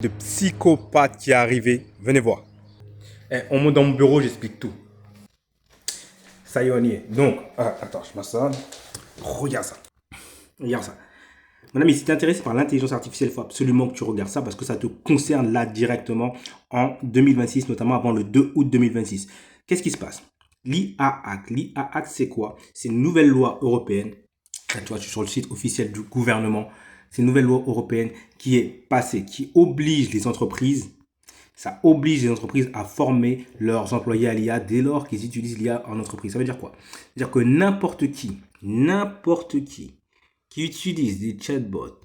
De psychopathe qui est arrivé. Venez voir. On monte dans mon bureau, j'explique tout. Ça y est, on y est. Donc, attends, je m'assois. Regarde ça. Regarde ça. Mon ami, si tu es intéressé par l'intelligence artificielle, il faut absolument que tu regardes ça parce que ça te concerne là directement en 2026, notamment avant le 2 août 2026. Qu'est-ce qui se passe? L'IA Act. L'IA Act, c'est quoi? C'est une nouvelle loi européenne. Là, tu vois, je suis sur le site officiel du gouvernement. C'est une nouvelle loi européenne qui est passée, qui oblige les entreprises, à former leurs employés à l'IA dès lors qu'ils utilisent l'IA en entreprise. Ça veut dire quoi? C'est-à-dire que n'importe qui utilise des chatbots,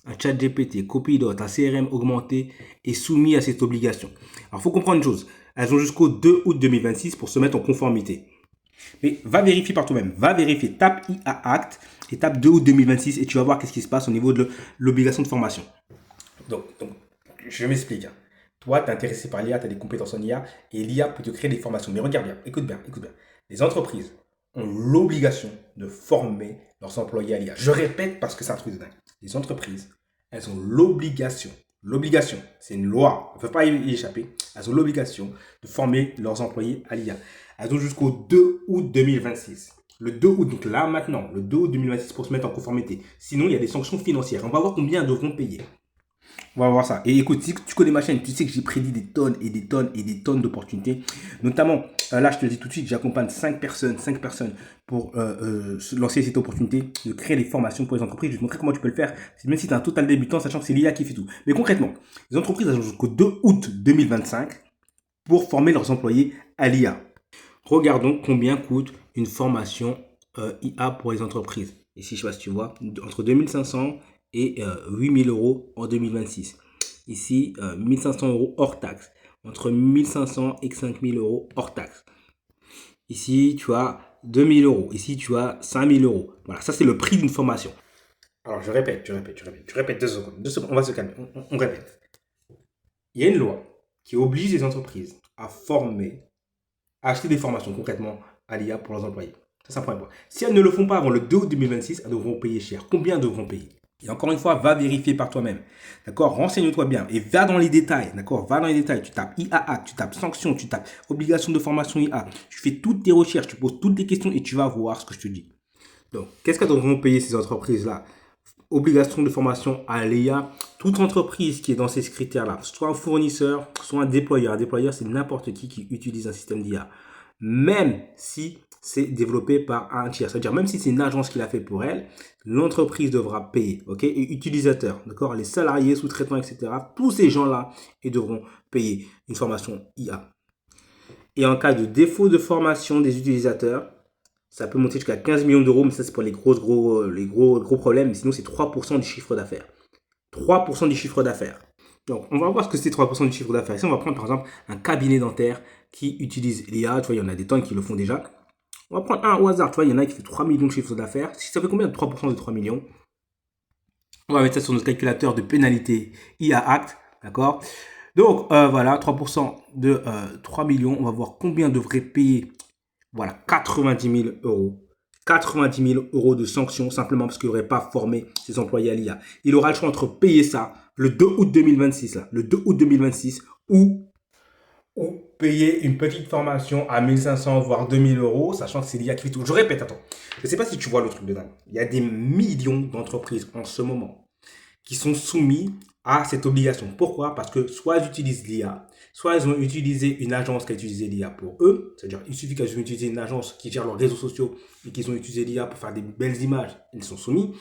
un chat GPT, Copilot, un CRM augmenté est soumis à cette obligation. Alors, il faut comprendre une chose. Elles ont jusqu'au 2 août 2026 pour se mettre en conformité. Mais va vérifier par toi-même. Va vérifier. Tape IA Act et tape 2 août 2026 et tu vas voir qu'est-ce qui se passe au niveau de l'obligation de formation. Donc je m'explique. Toi, tu es intéressé par l'IA, tu as des compétences en IA et l'IA peut te créer des formations. Mais regarde bien, écoute bien. Les entreprises ont l'obligation de former leurs employés à l'IA. Je répète parce que c'est un truc de dingue. Les entreprises, elles ont l'obligation, c'est une loi, on ne peut pas y échapper, elles ont l'obligation de former leurs employés à l'IA. Elles ont jusqu'au 2 août 2026. Le 2 août, donc là maintenant, le 2 août 2026 pour se mettre en conformité. Sinon, il y a des sanctions financières. On va voir combien elles devront payer. On va voir ça. Et écoute, si tu connais ma chaîne, tu sais que j'ai prédit des tonnes et des tonnes et des tonnes d'opportunités. Notamment, là, je te le dis tout de suite, j'accompagne 5 personnes pour lancer cette opportunité de créer des formations pour les entreprises. Je vais te montrer comment tu peux le faire, même si tu es un total débutant, sachant que c'est l'IA qui fait tout. Mais concrètement, les entreprises ont jusqu'au 2 août 2025 pour former leurs employés à l'IA. Regardons combien coûte une formation IA pour les entreprises. Ici, je ne sais pas si tu vois, entre 2500 et 8000 euros en 2026. Ici, 1500 euros hors taxe. Entre 1500 et 5000 euros hors taxe. Ici, tu as 2000 euros. Ici, tu as 5000 euros. Voilà, ça c'est le prix d'une formation. Alors, je répète 2 secondes. 2 secondes, on va se calmer. On répète. Il y a une loi qui oblige les entreprises à former, à acheter des formations concrètement à l'IA pour leurs employés. Ça, c'est un point. Si elles ne le font pas avant le 2 août 2026, elles devront payer cher. Combien elles devront payer? Et encore une fois, va vérifier par toi-même. D'accord? Renseigne-toi bien et va dans les détails. D'accord? Va dans les détails. Tu tapes IA Act, tu tapes sanctions, tu tapes obligation de formation IA. Tu fais toutes tes recherches, tu poses toutes tes questions et tu vas voir ce que je te dis. Donc, qu'est-ce qu'elles devront payer ces entreprises-là? Obligation de formation à l'IA. Toute entreprise qui est dans ces critères-là, soit un fournisseur, soit un déployeur. Un déployeur, c'est n'importe qui utilise un système d'IA. Même si c'est développé par un tiers. C'est-à-dire, même si c'est une agence qui l'a fait pour elle, l'entreprise devra payer. Ok? Et utilisateurs, d'accord? Les salariés, sous-traitants, etc. Tous ces gens-là, ils devront payer une formation IA. Et en cas de défaut de formation des utilisateurs, ça peut monter jusqu'à 15 millions d'euros, mais ça, c'est pour les gros problèmes. Mais sinon, c'est 3% du chiffre d'affaires. 3% du chiffre d'affaires. Donc, on va voir ce que c'est 3% du chiffre d'affaires. Ici, on va prendre par exemple un cabinet dentaire qui utilise l'IA. Tu vois, il y en a des tonnes qui le font déjà. On va prendre un au hasard. Tu vois, il y en a qui fait 3 millions de chiffre d'affaires. Ça fait combien de 3% de 3 millions? On va mettre ça sur notre calculateur de pénalité IA Act. D'accord? Donc, voilà, 3% de 3 millions. On va voir combien devrait payer. Voilà, 90 000 euros. 90 000 euros de sanctions simplement parce qu'il n'aurait pas formé ses employés à l'IA. Il aura le choix entre payer ça le 2 août 2026, là, le 2 août 2026, ou payer une petite formation à 1500 voire 2000 euros, sachant que c'est l'IA qui fait tout. Je répète, attends, je ne sais pas si tu vois le truc de dingue. Il y a des millions d'entreprises en ce moment qui sont soumis à cette obligation. Pourquoi? Parce que soit elles utilisent l'IA, soit elles ont utilisé une agence qui a utilisé l'IA pour eux. C'est-à-dire, il suffit qu'elles ont utilisé une agence qui gère leurs réseaux sociaux et qu'ils ont utilisé l'IA pour faire des belles images. Ils sont soumis.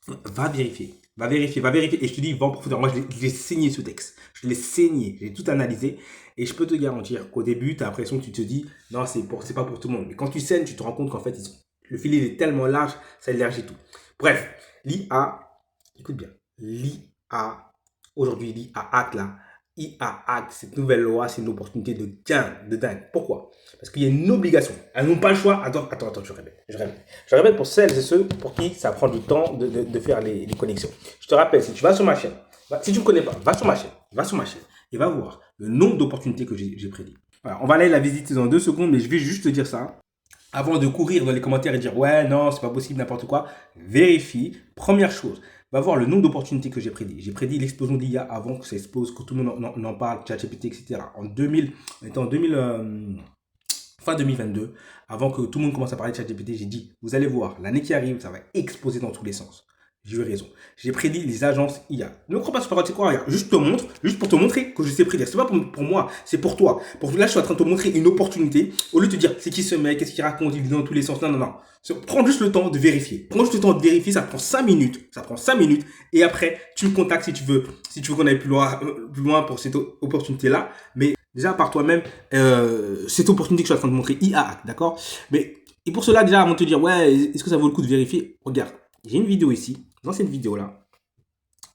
Va vérifier. Et je te dis, va en profondeur. Moi, je l'ai saigné ce texte. Je l'ai saigné. J'ai tout analysé. Et je peux te garantir qu'au début, tu as l'impression que tu te dis, non, c'est pas pour tout le monde. Mais quand tu saignes, tu te rends compte qu'en fait, le filet est tellement large, ça élargit tout. Bref, l'IA, écoute bien, l'IA, aujourd'hui, l'IA Act là, IA Act, cette nouvelle loi, c'est une opportunité de gain, de dingue. Pourquoi? Parce qu'il y a une obligation. Elles n'ont pas le choix. Attends, je répète pour celles et ceux pour qui ça prend du temps de faire les connexions. Je te rappelle, si tu vas sur ma chaîne, si tu ne me connais pas, va sur ma chaîne et va voir le nombre d'opportunités que j'ai prédit. Voilà, on va aller la visiter dans 2 secondes, mais je vais juste te dire ça. Avant de courir dans les commentaires et dire ouais, non, c'est pas possible, n'importe quoi, vérifie. Première chose, va voir le nombre d'opportunités que j'ai prédit. J'ai prédit l'explosion de l'IA avant que ça explose, que tout le monde en parle, ChatGPT, etc. En 2000, on était en 2000, fin 2022, avant que tout le monde commence à parler de ChatGPT, j'ai dit, vous allez voir, l'année qui arrive, ça va exploser dans tous les sens. J'ai eu raison. J'ai prédit les agences IA. Ne crois pas sur parole, c'est quoi? Regarde, juste pour te montrer que je sais prédire. C'est pas pour moi, c'est pour toi. Là, je suis en train de te montrer une opportunité. Au lieu de te dire, c'est qui ce mec, qu'est-ce qu'il raconte, il dit dans tous les sens. Non, non, non. Prends juste le temps de vérifier. Prends juste le temps de vérifier, ça prend 5 minutes. Ça prend 5 minutes. Et après, tu me contactes si tu veux qu'on aille plus loin pour cette opportunité-là. Mais déjà, par toi-même, cette opportunité que je suis en train de montrer, IA, d'accord? Et pour cela, déjà, avant de te dire, ouais, est-ce que ça vaut le coup de vérifier? Regarde, j'ai une vidéo ici. Dans cette vidéo-là,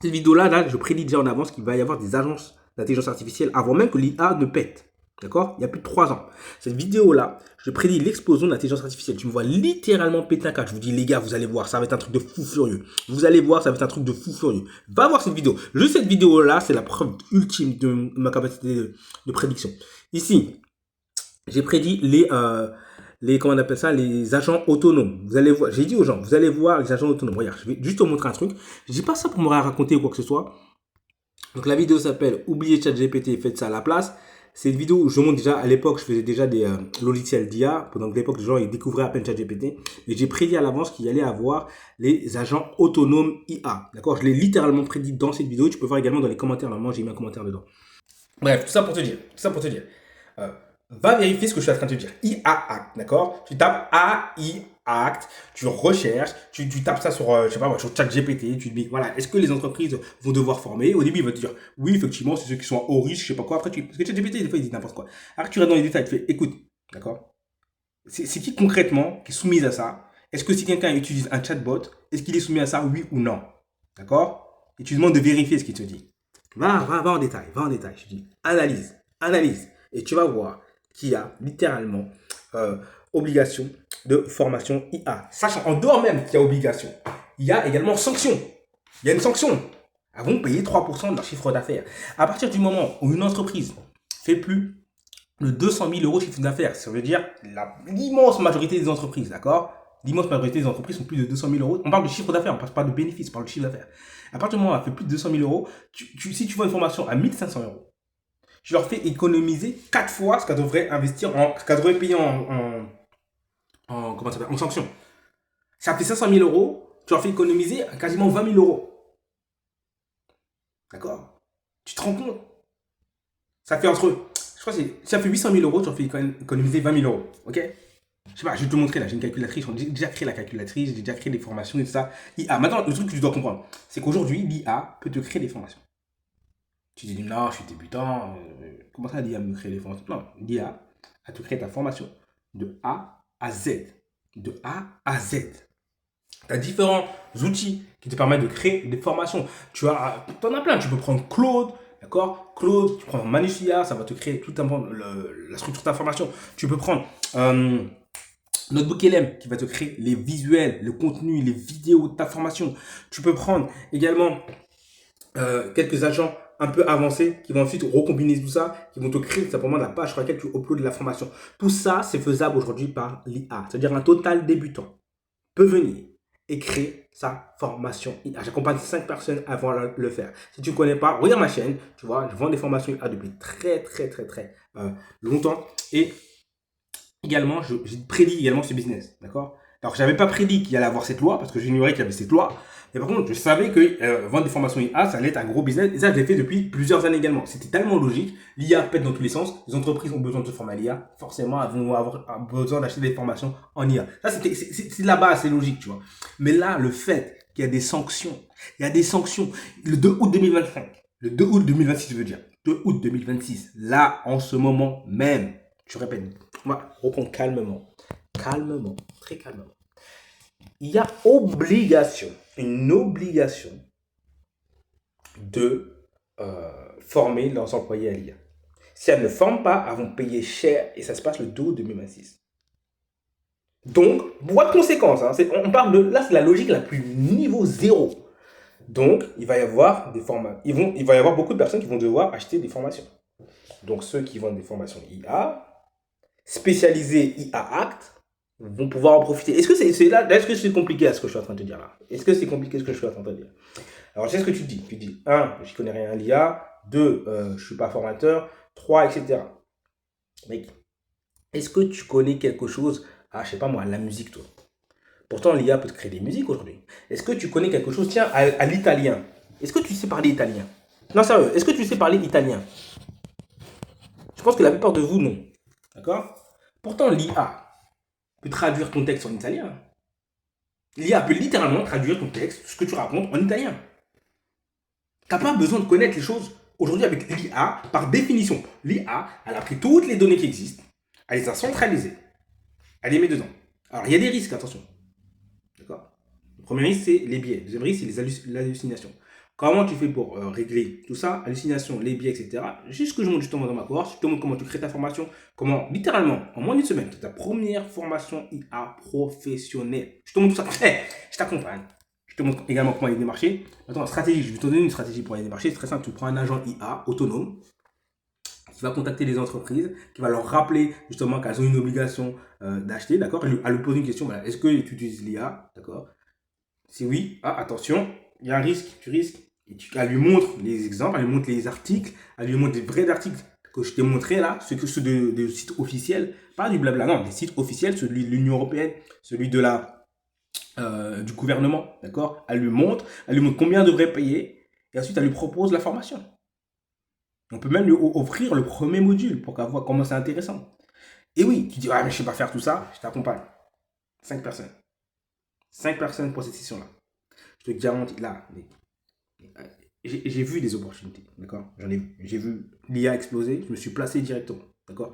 là, je prédis déjà en avance qu'il va y avoir des agences d'intelligence artificielle avant même que l'IA ne pète. D'accord? Il y a plus de 3 ans. Cette vidéo-là, je prédis l'explosion de l'intelligence artificielle. Tu me vois littéralement péter un câble. Je vous dis, les gars, vous allez voir, ça va être un truc de fou furieux. Vous allez voir, ça va être un truc de fou furieux. Va voir cette vidéo. Juste cette vidéo-là, c'est la preuve ultime de ma capacité de prédiction. Ici, j'ai prédit comment on appelle ça, les agents autonomes. Vous allez voir, j'ai dit aux gens, vous allez voir les agents autonomes. Regarde, je vais juste te montrer un truc. Je dis pas ça pour me raconter ou quoi que ce soit. Donc la vidéo s'appelle Oubliez ChatGPT, faites ça à la place. C'est une vidéo où je montre déjà, à l'époque, je faisais déjà des logiciels d'IA. Pendant que l'époque, les gens ils découvraient à peine ChatGPT. Mais j'ai prédit à l'avance qu'il y allait avoir les agents autonomes IA. D'accord? Je l'ai littéralement prédit dans cette vidéo. Tu peux voir également dans les commentaires. Normalement, j'ai mis un commentaire dedans. Bref, tout ça pour te dire. Va vérifier ce que je suis en train de te dire. IA Act, d'accord? Tu tapes AI Act, tu recherches, tu tapes ça sur, je sais pas, sur ChatGPT, tu te dis, voilà, est-ce que les entreprises vont devoir former? Au début, il va te dire, oui, effectivement, c'est ceux qui sont en haut risque, je sais pas quoi. Après, parce que ChatGPT, des fois, il dit n'importe quoi. Après, tu restes dans les détails, tu fais, écoute, d'accord? C'est qui concrètement qui est soumis à ça? Est-ce que si quelqu'un utilise un chatbot, est-ce qu'il est soumis à ça, oui ou non? D'accord? Et tu demandes de vérifier ce qu'il te dit. Va en détail, Je dis, analyse. Et tu vas voir qu'il y a littéralement obligation de formation IA. Sachant, en dehors même qu'il y a obligation, il y a également sanction. Il y a une sanction. Elles vont payer 3% de leur chiffre d'affaires. À partir du moment où une entreprise fait plus de 200 000 euros de chiffre d'affaires, ça veut dire l'immense majorité des entreprises, d'accord? L'immense majorité des entreprises sont plus de 200 000 euros. On parle de chiffre d'affaires, on ne parle pas de bénéfice, on parle de chiffre d'affaires. À partir du moment où elle fait plus de 200 000 euros, si tu vends une formation à 1500 euros, je leur fais économiser 4 fois ce qu'elles devraient investir, ce qu'elles devraient payer en sanction. Ça fait 500 000 euros, tu leur fais économiser quasiment 20 000 euros. D'accord? Tu te rends compte? Ça fait ça fait 800 000 euros, tu leur fais économiser 20 000 euros. Ok? Je sais pas, je vais te montrer là, j'ai une calculatrice, j'ai déjà créé la calculatrice, j'ai déjà créé des formations et tout ça. IA, maintenant, le truc que tu dois comprendre, c'est qu'aujourd'hui, l'IA peut te créer des formations. Tu dis, non, je suis débutant, comment ça l'IA me crée des formations? Non, l'IA a te créer ta formation de A à Z. De A à Z. Tu as différents outils qui te permettent de créer des formations. Tu en as plein, tu peux prendre Claude, d'accord? Claude, tu prends Manus.IA, ça va te créer tout la structure de ta formation. Tu peux prendre NotebookLM qui va te créer les visuels, le contenu, les vidéos de ta formation. Tu peux prendre également quelques agents un peu avancés qui vont ensuite recombiner tout ça, qui vont te créer simplement la page sur laquelle tu uploads la formation. Tout ça, c'est faisable aujourd'hui par l'IA. C'est-à-dire un total débutant peut venir et créer sa formation IA. J'accompagne 5 personnes avant le faire. Si tu ne connais pas, regarde ma chaîne. Tu vois, je vends des formations IA depuis très longtemps. Et également, j'ai prédit également ce business. D'accord? Alors, je n'avais pas prédit qu'il allait avoir cette loi parce que j'ignorais qu'il y avait cette loi. Mais par contre, je savais que vendre des formations IA, ça allait être un gros business. Et ça, je l'ai fait depuis plusieurs années également. C'était tellement logique. L'IA pète dans tous les sens. Les entreprises ont besoin de se former à l'IA. Forcément, elles vont avoir besoin d'acheter des formations en IA. Ça, c'est de la base, c'est logique, tu vois. Mais là, le fait qu'il y a des sanctions, Le 2 août 2025, le 2 août 2026, je veux dire. 2 août 2026, là, en ce moment même, je répète, on va reprendre calmement, très calmement. Il y a une obligation de former leurs employés à l'IA. Si elles ne forment pas, elles vont payer cher et ça se passe le 2 août 2026. Donc, voie de conséquence, hein, on parle de, là c'est la logique la plus niveau 0. Donc, il va y avoir des formations. Il va y avoir beaucoup de personnes qui vont devoir acheter des formations. Donc, ceux qui vendent des formations IA, spécialisées IA Act, vont pouvoir en profiter. Est-ce que c'est là, est-ce que c'est compliqué à ce que je suis en train de te dire là? Est-ce que c'est compliqué ce que je suis en train de te dire? Alors, c'est ce que tu dis. Tu dis, 1, je connais rien à l'IA. 2, je suis pas formateur. 3, etc. Mec, est-ce que tu connais quelque chose à, je sais pas moi, la musique, toi? Pourtant, l'IA peut te créer des musiques aujourd'hui. Est-ce que tu connais quelque chose, tiens, à l'italien? Est-ce que tu sais parler italien? Non, sérieux, est-ce que tu sais parler italien? Je pense que la plupart de vous, non. D'accord? Pourtant, l'IA peut traduire ton texte en italien. L'IA peut littéralement traduire ton texte, ce que tu racontes, en italien. Tu n'as pas besoin de connaître les choses aujourd'hui avec l'IA, par définition. L'IA, elle a pris toutes les données qui existent, elle les a centralisées, elle les met dedans. Alors, il y a des risques, attention. D'accord? Le premier risque, c'est les biais. Le deuxième risque, c'est les hallucinations. Comment tu fais pour régler tout ça, hallucinations, les biais, etc. Juste que je montre justement dans ma course, je te montre comment tu crées ta formation, comment, littéralement, en moins d'une semaine, tu as ta première formation IA professionnelle. Je te montre tout ça. Hey, je t'accompagne. Je te montre également comment aller démarcher. Maintenant, stratégie, je vais te donner une stratégie pour aller démarcher. C'est très simple, tu prends un agent IA autonome qui va contacter les entreprises, qui va leur rappeler justement qu'elles ont une obligation d'acheter, d'accord? Elle lui pose une question, voilà, est-ce que tu utilises l'IA, d'accord? Si oui, ah, attention, il y a un risque, tu risques. Et elle lui montre les exemples, elle lui montre les articles, elle lui montre des vrais articles que je t'ai montré là, ceux de sites officiels, pas du blabla, non, des sites officiels, celui de l'Union Européenne, celui de du gouvernement, d'accord? Elle lui montre combien elle devrait payer, et ensuite elle lui propose la formation. On peut même lui offrir le premier module pour qu'elle voit comment c'est intéressant. Et oui, tu dis, ah, mais je sais pas faire tout ça, je t'accompagne. 5 personnes. 5 personnes pour cette session-là. Je te garantis, là, j'ai vu des opportunités, d'accord? J'ai vu l'IA exploser, je me suis placé directement, d'accord?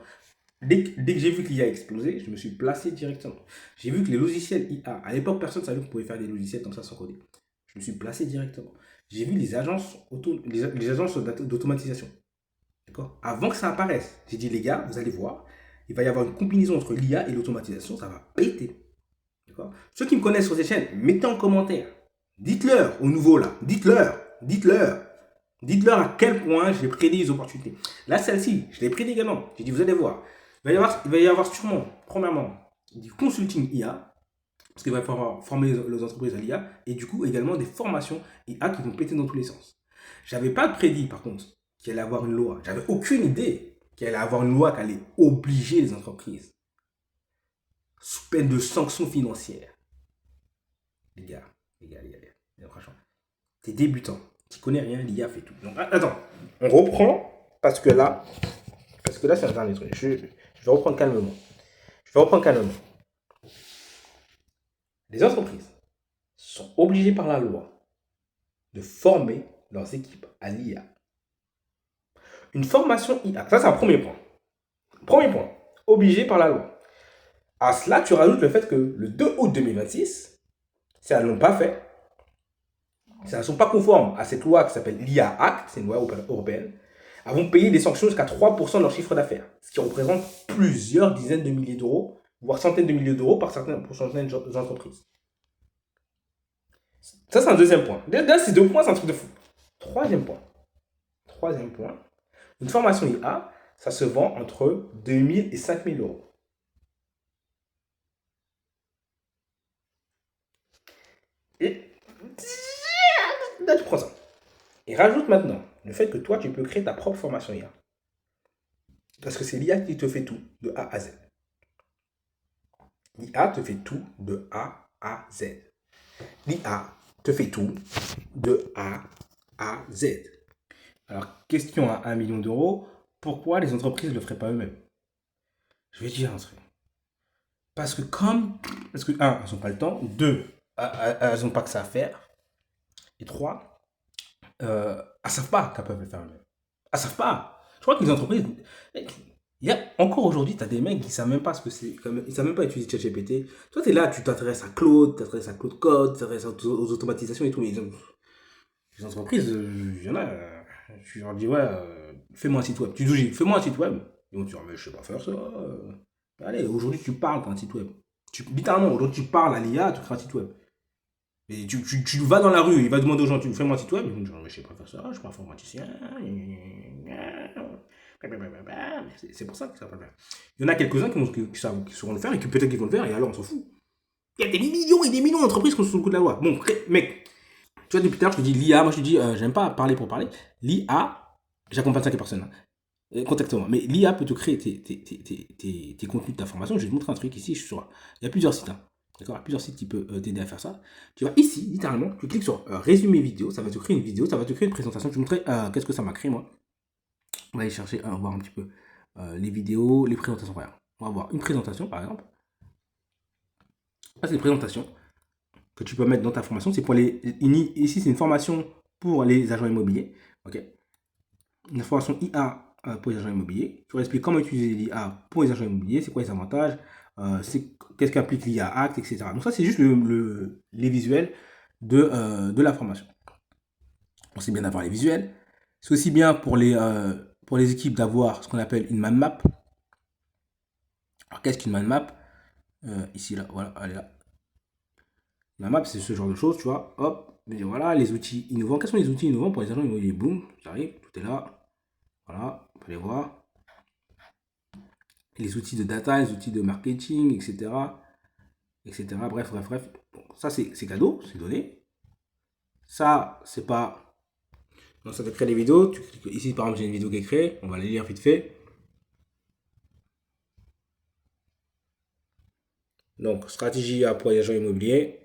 Dès que j'ai vu que l'IA a explosé, je me suis placé directement. J'ai vu que les logiciels IA, à l'époque, personne ne savait qu'on pouvait faire des logiciels comme ça sans coder. Je me suis placé directement. J'ai vu les agences, les agences d'automatisation, d'accord? Avant que ça apparaisse, j'ai dit, les gars, vous allez voir, il va y avoir une combinaison entre l'IA et l'automatisation, ça va péter. D'accord? Ceux qui me connaissent sur ces chaînes, mettez en commentaire. Dites-leur aux nouveaux là. Dites-leur à quel point j'ai prédit les opportunités. Là, celle-ci, je l'ai prédit également. J'ai dit, vous allez voir. Il va y avoir sûrement, premièrement, du consulting IA, parce qu'il va falloir former les entreprises à l'IA, et du coup, également des formations IA qui vont péter dans tous les sens. J'avais pas prédit, par contre, qu'il allait avoir une loi. J'avais aucune idée qu'il allait avoir une loi qui allait obliger les entreprises, sous peine de sanctions financières. Les gars, franchement, t'es débutant, tu connais rien, l'IA fait tout. Donc, attends, on reprend, parce que là, c'est un dernier truc. Je vais reprendre calmement. Les entreprises sont obligées par la loi de former leurs équipes à l'IA. Une formation IA, ça c'est un premier point. Premier point, obligé par la loi. À cela, tu rajoutes le fait que le 2 août 2026, si elles ne l'ont pas fait, si elles ne sont pas conformes à cette loi qui s'appelle l'IA Act, c'est une loi européenne, elles vont payer des sanctions jusqu'à 3% de leur chiffre d'affaires, ce qui représente plusieurs dizaines de milliers d'euros, voire centaines de milliers d'euros pour certaines entreprises. Ça, c'est un deuxième point. Déjà, ces 2 points, c'est un truc de fou. Troisième point, une formation IA, ça se vend entre 2000 et 5000 euros. Et là, tu prends ça. Et rajoute maintenant le fait que toi, tu peux créer ta propre formation IA. Parce que c'est l'IA qui te fait tout, de A à Z. L'IA te fait tout de A à Z. L'IA te fait tout de A à Z. Alors, question à 1 million d'euros, pourquoi les entreprises ne le feraient pas eux-mêmes? Je vais dire un truc. Parce que 1, elles n'ont pas le temps. 2, elles n'ont pas que ça à faire. Et 3, elles ne savent pas qu'elles peuvent le faire eux-mêmes. Elles ne savent pas. Je crois que les entreprises... Encore aujourd'hui, tu as des mecs qui ne savent même pas ce que c'est. Ils ne savent même pas utiliser ChatGPT. Toi, tu es là, tu t'intéresses à Claude, tu t'intéresses à Claude Code, tu t'intéresses aux automatisations et tout. Les entreprises, il y en a, tu leur dis, ouais, fais-moi un site web. Tu dis, fais-moi un site web. Ils vont te dire, mais je sais pas faire ça. Allez, aujourd'hui, tu parles d'un site web. Littéralement, aujourd'hui, tu parles à l'IA, tu crées un site web. Et tu vas dans la rue, il va demander aux gens, fais-moi un site web. Ils vont dire, mais je sais pas faire ça, je suis pas informaticien. C'est pour ça que ça va pas le faire. Il y en a quelques-uns qui sauront le faire et qui peut-être qu'ils vont le faire et alors on s'en fout. Il y a des millions et des millions d'entreprises qui sont sous le coup de la loi. Bon, mec, tu vois, depuis tard, je te dis l'IA, moi je te dis, j'aime pas parler pour parler. L'IA, j'accompagne 5 personnes. Contacte-moi. Mais l'IA peut te créer tes contenus, ta formation. Je vais te montrer un truc ici, je suis sur. Il y a plusieurs sites. Hein. D'accord. Il y a plusieurs sites qui peuvent t'aider à faire ça. Tu vois, ici, littéralement, tu cliques sur résumé vidéo. Ça va te créer une vidéo, ça va te créer une présentation. Je vais te montrer qu'est-ce que ça m'a créé, moi. On va aller chercher, on va voir un petit peu les vidéos, les présentations. Regarde. On va voir une présentation, par exemple. Ça, c'est une présentation que tu peux mettre dans ta formation. C'est pour ici, c'est une formation pour les agents immobiliers. Ok. Une formation IA pour les agents immobiliers. Je vous explique comment utiliser l'IA pour les agents immobiliers, c'est quoi les avantages, qu'est-ce qu'implique l'IA Act, etc. Donc ça, c'est juste les visuels de la formation. Donc c'est bien d'avoir les visuels. C'est aussi bien pour les équipes d'avoir ce qu'on appelle une mind map. Alors qu'est-ce qu'une mind map? Ici, là, voilà, elle est là. La map, c'est ce genre de choses, tu vois. Hop, et voilà, les outils innovants. Quels sont les outils innovants pour les agents immobiliers? Boum, j'arrive, tout est là. Voilà, vous pouvez les voir. Les outils de data, les outils de marketing, etc. etc. Bref. Bon, ça, c'est cadeau, c'est donné. Ça, c'est pas... Donc, ça te crée des vidéos. Ici, par exemple, j'ai une vidéo qui est créée. On va la lire vite fait. Donc, stratégie pour les agents immobiliers.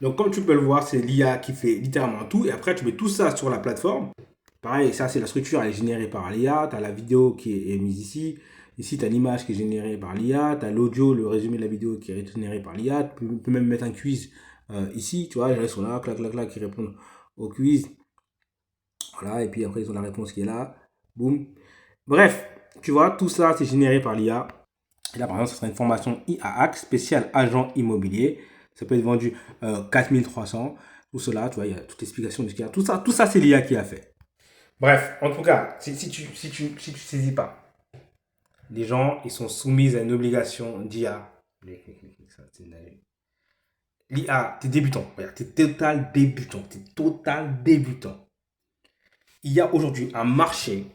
Donc, comme tu peux le voir, c'est l'IA qui fait littéralement tout. Et après, tu mets tout ça sur la plateforme. Pareil, ça, c'est la structure, elle est générée par l'IA. Tu as la vidéo qui est mise ici. Ici, tu as l'image qui est générée par l'IA. Tu as l'audio, le résumé de la vidéo qui est généré par l'IA. Tu peux même mettre un quiz ici. Tu vois, ils sont là, clac, qui répondent au quiz. Voilà, et puis après, ils ont la réponse qui est là. Boum. Bref, tu vois, tout ça, c'est généré par l'IA. Et là, par exemple, ce sera une formation IAAC spéciale agent immobilier. Ça peut être vendu 4300. Tout cela, tu vois, il y a toute l'explication de ce qu'il y a. Tout ça c'est l'IA qui a fait. Bref, en tout cas, si tu saisis pas, les gens, ils sont soumis à une obligation d'IA. L'IA, t'es débutant. Regarde, t'es total débutant. Il y a aujourd'hui un marché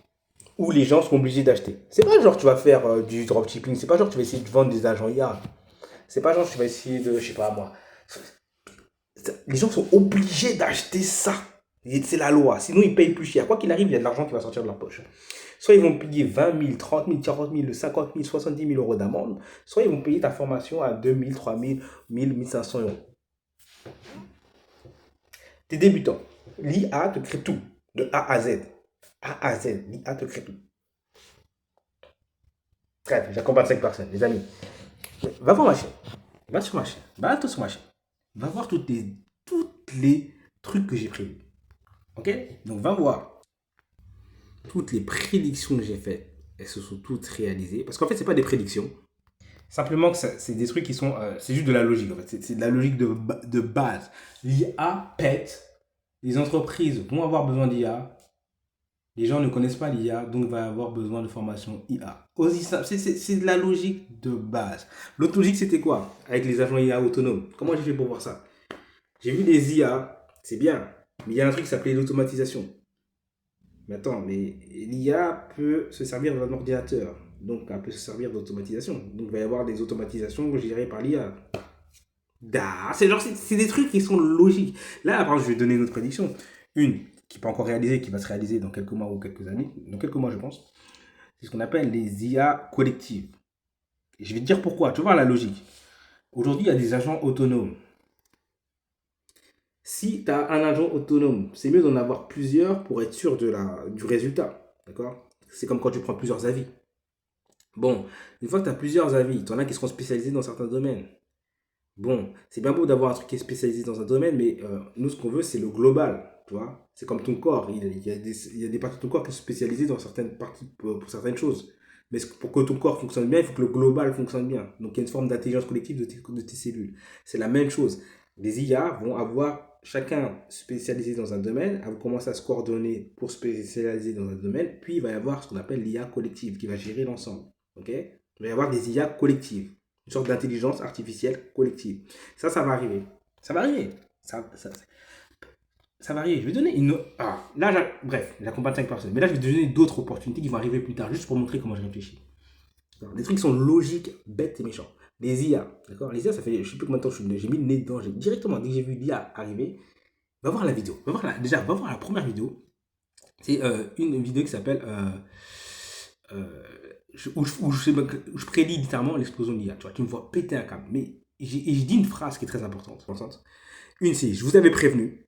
où les gens sont obligés d'acheter. C'est pas genre tu vas faire du dropshipping, c'est pas genre tu vas essayer de vendre des agents IA. C'est pas genre tu vas essayer de, je sais pas moi. Les gens sont obligés d'acheter ça. C'est la loi. Sinon, ils payent plus cher. Quoi qu'il arrive, il y a de l'argent qui va sortir de leur poche. Soit ils vont payer 20 000, 30 000, 40 000, 50 000, 70 000 euros d'amende. Soit ils vont payer ta formation à 2 000, 3 000, 1 500 euros. T'es débutant. L'IA te crée tout. De A à Z. A à Z. L'IA te crée tout. Bref, j'accompagne 5 personnes, les amis. Va voir ma chaîne. Va sur ma chaîne. Va sur ma chaîne. Va voir toutes les trucs que j'ai prévus. Ok? Donc va voir. Toutes les prédictions que j'ai faites, elles se sont toutes réalisées. Parce qu'en fait, c'est pas des prédictions. Simplement que c'est des trucs qui sont... c'est juste de la logique, en fait. C'est de la logique de base. L'IA pète. Les entreprises vont avoir besoin d'IA. Les gens ne connaissent pas l'IA, donc va avoir besoin de formation IA. Aussi simple, c'est de la logique de base. L'autre logique, c'était quoi? Avec les agents IA autonomes. Comment j'ai fait pour voir ça? J'ai vu des IA, c'est bien, mais il y a un truc qui s'appelait l'automatisation. Mais attends, mais l'IA peut se servir d'un ordinateur, donc elle peut se servir d'automatisation. Donc il va y avoir des automatisations gérées par l'IA. C'est des trucs qui sont logiques. Là, par exemple, je vais donner une autre prédiction. Une qui n'est pas encore réalisée, qui va se réaliser dans quelques mois ou quelques années, dans quelques mois je pense, c'est ce qu'on appelle les IA collectives. Et je vais te dire pourquoi, tu vois la logique. Aujourd'hui, il y a des agents autonomes. Si tu as un agent autonome, c'est mieux d'en avoir plusieurs pour être sûr du résultat. D'accord? C'est comme quand tu prends plusieurs avis. Bon, une fois que tu as plusieurs avis, tu en as qui seront spécialisés dans certains domaines. Bon, c'est bien beau d'avoir un truc qui est spécialisé dans un domaine, mais nous, ce qu'on veut, c'est le global. Tu vois? C'est comme ton corps. Il y a des parties de ton corps qui sont spécialisées dans certaines parties pour certaines choses. Mais pour que ton corps fonctionne bien, il faut que le global fonctionne bien. Donc il y a une forme d'intelligence collective de tes cellules. C'est la même chose. Les IA vont avoir chacun spécialisé dans un domaine, vont commencer à se coordonner pour spécialiser dans un domaine, puis il va y avoir ce qu'on appelle l'IA collective qui va gérer l'ensemble. Ok? Il va y avoir des IA collectives, une sorte d'intelligence artificielle collective. Ça va arriver. Ça va arriver. Ça va arriver. Je vais donner une. Ah, là, bref, j'accompagne 5 personnes. Mais là, je vais te donner d'autres opportunités qui vont arriver plus tard, juste pour montrer comment je réfléchis. Des trucs qui sont logiques, bêtes et méchants. Les IA, d'accord? Les IA, ça fait, je sais plus combien de temps j'ai mis le nez dedans. Directement, dès que j'ai vu l'IA arriver, va voir la vidéo. Déjà, va voir la première vidéo. C'est une vidéo qui s'appelle où je prédis littéralement l'explosion de l'IA. Tu vois, tu me vois péter un câble. Mais je dis une phrase qui est très importante. Une, c'est je vous avais prévenu.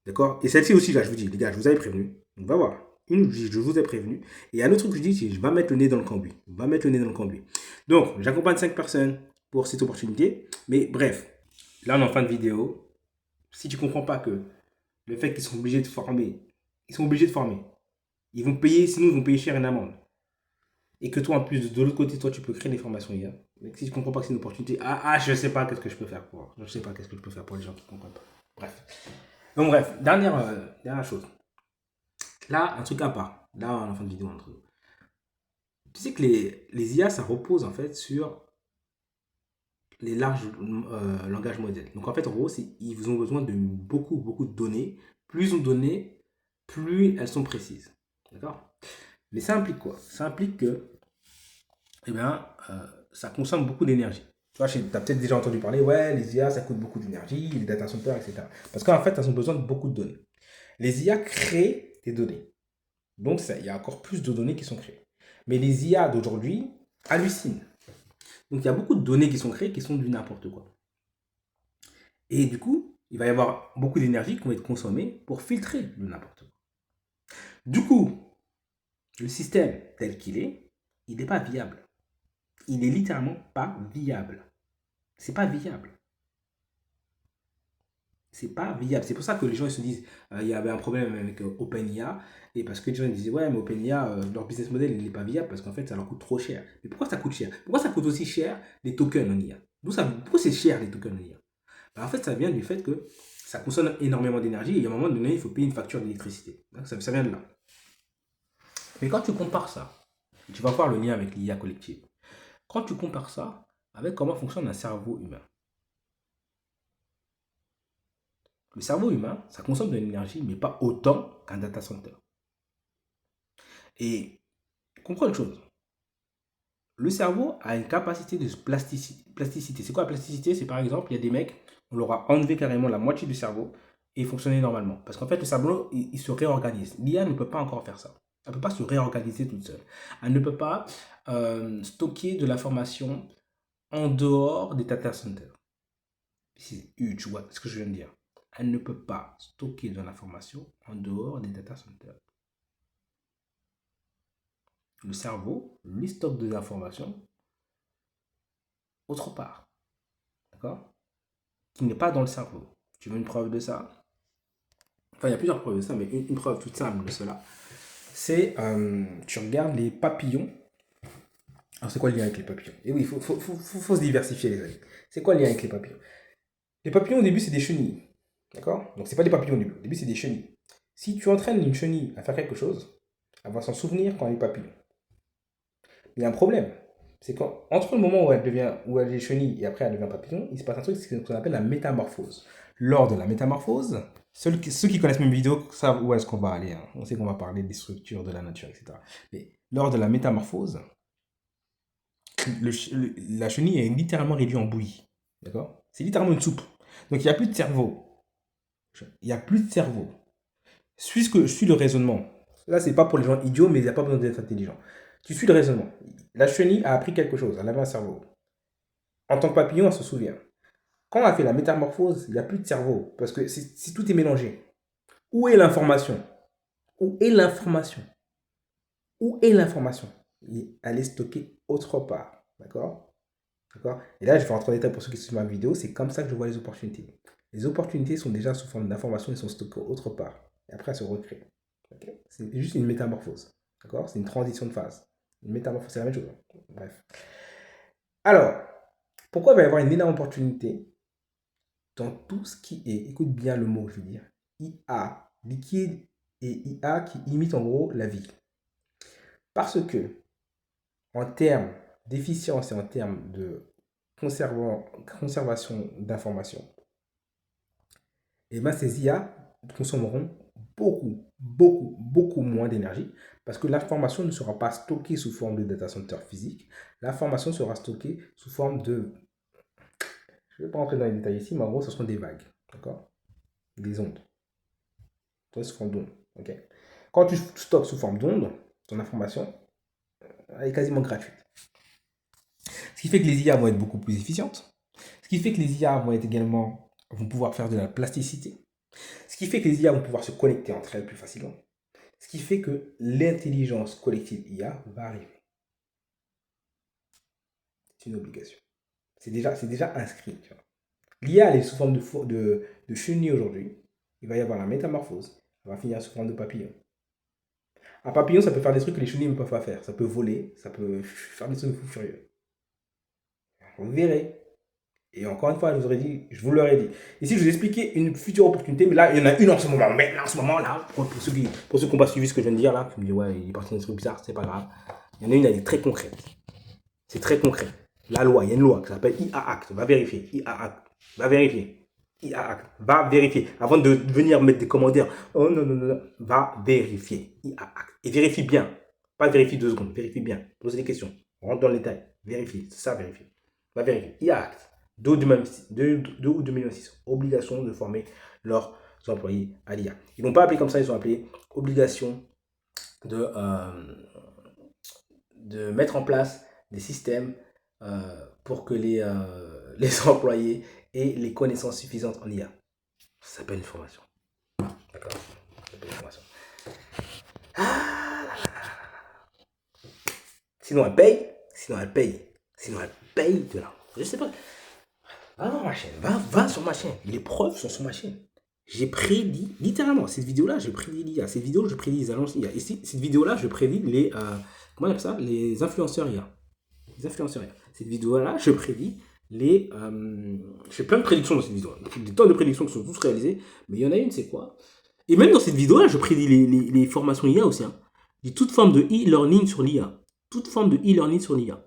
D'accord? Et celle-ci aussi, là, je vous dis, les gars, je vous avais prévenu. Donc, va voir. Une, je vous ai prévenu. Et un autre truc que je dis, c'est je vais mettre le nez dans le cambouis. Va mettre le nez dans le cambouis. Donc, j'accompagne 5 personnes pour cette opportunité. Mais bref, là, on est en fin de vidéo. Si tu ne comprends pas que le fait qu'ils sont obligés de former, ils vont payer, sinon ils vont payer cher une amende. Et que toi, en plus, de l'autre côté, toi, tu peux créer des formations IA. Mais si tu ne comprends pas que c'est une opportunité, je ne sais pas qu'est-ce que je peux faire pour. Je ne sais pas qu'est-ce que je peux faire pour les gens qui ne comprennent pas. Bref. Donc bref, dernière chose. Là, un truc à part. Là, en fin de vidéo, entre nous. Tu sais que les IA, ça repose en fait sur les larges langages modèles. Donc en fait, en gros, ils ont besoin de beaucoup, beaucoup de données. Plus ils ont de données, plus elles sont précises. D'accord? Mais ça implique quoi? Ça implique que, eh bien, ça consomme beaucoup d'énergie. Tu vois, tu as peut-être déjà entendu parler, ouais, les IA, ça coûte beaucoup d'énergie, les data centers, etc. Parce qu'en fait, elles ont besoin de beaucoup de données. Les IA créent des données. Donc, il y a encore plus de données qui sont créées. Mais les IA d'aujourd'hui hallucinent. Donc, il y a beaucoup de données qui sont créées qui sont du n'importe quoi. Et du coup, il va y avoir beaucoup d'énergie qui va être consommée pour filtrer le n'importe quoi. Du coup, le système tel qu'il est, il n'est pas viable. Il est littéralement pas viable. C'est pas viable. C'est pas viable. C'est pour ça que les gens ils se disent il y avait un problème avec OpenIA. Et parce que les gens ils disaient ouais, mais OpenIA, leur business model il n'est pas viable parce qu'en fait ça leur coûte trop cher. Mais pourquoi ça coûte cher? Pourquoi ça coûte aussi cher les tokens en IA? Pourquoi c'est cher les tokens en IA? En fait, ça vient du fait que ça consomme énormément d'énergie et à un moment donné, il faut payer une facture d'électricité. Ça vient de là. Mais quand tu compares ça, tu vas voir le lien avec l'IA collective. Quand tu compares ça avec comment fonctionne un cerveau humain. Le cerveau humain, ça consomme de l'énergie, mais pas autant qu'un data center. Et comprends une chose. Le cerveau a une capacité de plasticité. C'est quoi la plasticité? C'est par exemple, il y a des mecs, on leur a enlevé carrément la moitié du cerveau et ils fonctionnaient normalement. Parce qu'en fait, le cerveau, il se réorganise. L'IA ne peut pas encore faire ça. Elle ne peut pas se réorganiser toute seule. Elle ne peut pas stocker de l'information en dehors des data centers. C'est huge, tu vois ce que je viens de dire. Elle ne peut pas stocker de l'information en dehors des data centers. Le cerveau, lui, stocke de l'information autre part. D'accord? Qui n'est pas dans le cerveau. Tu veux une preuve de ça? Enfin, il y a plusieurs preuves de ça, mais une preuve toute simple de cela, c'est, tu regardes les papillons. Alors, c'est quoi le lien avec les papillons? Et oui, il faut se diversifier, les amis. C'est quoi le lien avec les papillons? Les papillons, au début, c'est des chenilles. D'accord? Donc, c'est pas des papillons au début. Au début, c'est des chenilles. Si tu entraînes une chenille à faire quelque chose, elle va s'en souvenir quand elle est papillon. Il y a un problème. C'est qu'entre le moment où elle est chenille et après elle devient papillon, il se passe un truc, c'est ce qu'on appelle la métamorphose. Lors de la métamorphose, ceux qui connaissent mes vidéos savent où est-ce qu'on va aller. Hein. On sait qu'on va parler des structures de la nature, etc. Mais lors de la métamorphose, la chenille est littéralement réduite en bouillie. D'accord? C'est littéralement une soupe. Donc il n'y a plus de cerveau. Il n'y a plus de cerveau. Suis le raisonnement. Là, c'est pas pour les gens idiots, mais il n'y a pas besoin d'être intelligent. Tu suis le raisonnement. La chenille a appris quelque chose, elle avait un cerveau. En tant que papillon, elle se souvient. Quand on a fait la métamorphose, il n'y a plus de cerveau, parce que si tout est mélangé. Où est l'information? Où est l'information? Où est l'information? Elle est stockée autre part. D'accord? D'accord? Et là, je vais rentrer en détail pour ceux qui suivent ma vidéo. C'est comme ça que je vois les opportunités. Les opportunités sont déjà sous forme d'information, elles sont stockées autre part. Et après, elles se recréent. Okay? C'est juste une métamorphose. D'accord? C'est une transition de phase. Une métamorphose, c'est la même chose. Bref. Alors, pourquoi il va y avoir une énorme opportunité dans tout ce qui est, écoute bien le mot, je veux dire, IA, liquide et IA qui imite en gros la vie. Parce que, en termes d'efficience et en termes de conservation d'informations, et ben ces IA consommeront beaucoup moins d'énergie parce que l'information ne sera pas stockée sous forme de data center physique. L'information sera stockée sous forme de, je ne vais pas rentrer dans les détails ici, mais en gros, ce seront des vagues, d'accord? Des ondes. Sous forme d'onde, ok? Quand tu stockes sous forme d'onde, ton information elle est quasiment gratuite. Ce qui fait que les IA vont être beaucoup plus efficientes. Ce qui fait que les IA vont pouvoir faire de la plasticité. Ce qui fait que les IA vont pouvoir se connecter entre elles plus facilement. Ce qui fait que l'intelligence collective IA va arriver. C'est une obligation. C'est déjà inscrit. L'IA, elle est sous forme de chenille aujourd'hui. Il va y avoir la métamorphose. Elle va finir sous forme de papillon. Un papillon, ça peut faire des trucs que les chenilles ne peuvent pas faire. Ça peut voler, ça peut faire des trucs fous furieux. Vous verrez. Et encore une fois, je vous l'aurais dit. Ici, je vous ai expliqué une future opportunité, mais là, il y en a une en ce moment. Mais en ce moment, là, pour ceux qui n'ont pas suivi ce que je viens de dire, là, qui me disent, ouais, il est parti dans des trucs bizarres, c'est pas grave. Il y en a une, elle est très concrète. C'est très concret. La loi, il y a une loi qui s'appelle IA Act. Va vérifier. IA Act. Va vérifier. IA Act. Va vérifier. Avant de venir mettre des commentaires. Oh non, non, non, non. Va vérifier. IA Act. Et vérifie bien. Pas vérifie 2 secondes. Vérifie bien. Pose des questions. Rentre dans le détail. Vérifie. C'est ça, vérifie. Va vérifier. IA Act. 2 août 2026. Obligation de former leurs employés à l'IA. Ils n'ont pas appelé comme ça, ils ont appelé obligation de mettre en place des systèmes pour que les employés aient les connaissances suffisantes en IA. Ça s'appelle une formation. D'accord? Ça s'appelle une formation. Ah là là. Sinon elle paye. Sinon elle paye de l'argent. Je sais pas. Va dans ma chaîne. Va sur ma chaîne. Les preuves sont sur ma chaîne. J'ai prédit, littéralement, cette vidéo-là, je prédis l'IA. Cette vidéo, je prédis les agences IA. Et cette vidéo-là, je prédis comment on appelle ça? Les influenceurs IA. Les influenceurs IA. Cette vidéo-là, je prédis je fais plein de prédictions dans cette vidéo. Des tonnes de prédictions qui sont tous réalisées. Mais il y en a une, c'est quoi? Et même dans cette vidéo-là, je prédis les formations IA aussi. Hein. Je dis toute forme de e-learning sur l'IA. Toute forme de e-learning sur l'IA.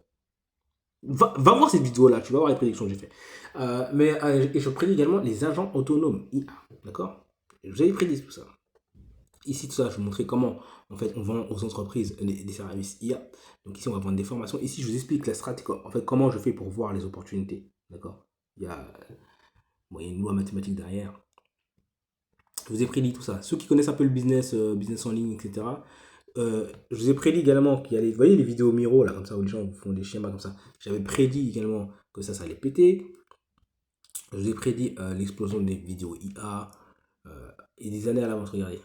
Va voir cette vidéo-là, tu vas voir les prédictions que j'ai faites. Et je prédis également les agents autonomes IA. D'accord? Je vous avais prédit tout ça. Ici, tout ça, je vais vous montrer comment en fait, on vend aux entreprises des services IA. Donc ici, on va vendre des formations. Ici, je vous explique la stratégie, en fait, comment je fais pour voir les opportunités. D'accord? Il y a une loi mathématique derrière. Je vous ai prédit tout ça. Ceux qui connaissent un peu le business, business en ligne, etc., je vous ai prédit également qu'il y allait, vous voyez les vidéos Miro, là, comme ça, où les gens font des schémas comme ça. J'avais prédit également que ça allait péter. Je vous ai prédit l'explosion des vidéos IA et des années à l'avance. Regardez.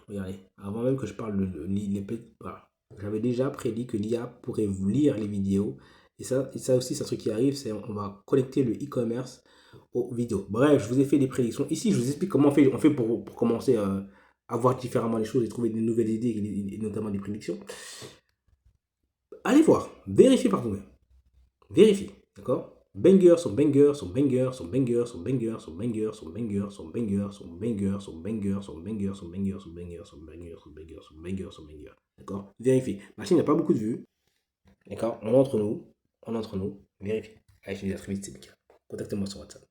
Avant même que je parle voilà. J'avais déjà prédit que l'IA pourrait vous lire les vidéos. Et ça aussi, c'est un truc qui arrive, c'est on va connecter le e-commerce aux vidéos. Bref, je vous ai fait des prédictions. Ici, je vous explique comment on fait pour commencer à voir différemment les choses et trouver de nouvelles idées, et notamment des prédictions. Allez voir, vérifiez par vous-même. Vérifiez, d'accord? Banger sur banger sur banger sur banger sur banger sur banger sur banger sur banger sur banger sur banger sur banger sur banger sur banger sur banger sur banger sur banger sur banger. D'accord? Vérifiez. Ma chaîne n'a pas beaucoup de vues. D'accord? On est entre nous. Vérifiez. Allez, je vous dis à très vite, c'est Mika. Contactez-moi sur WhatsApp.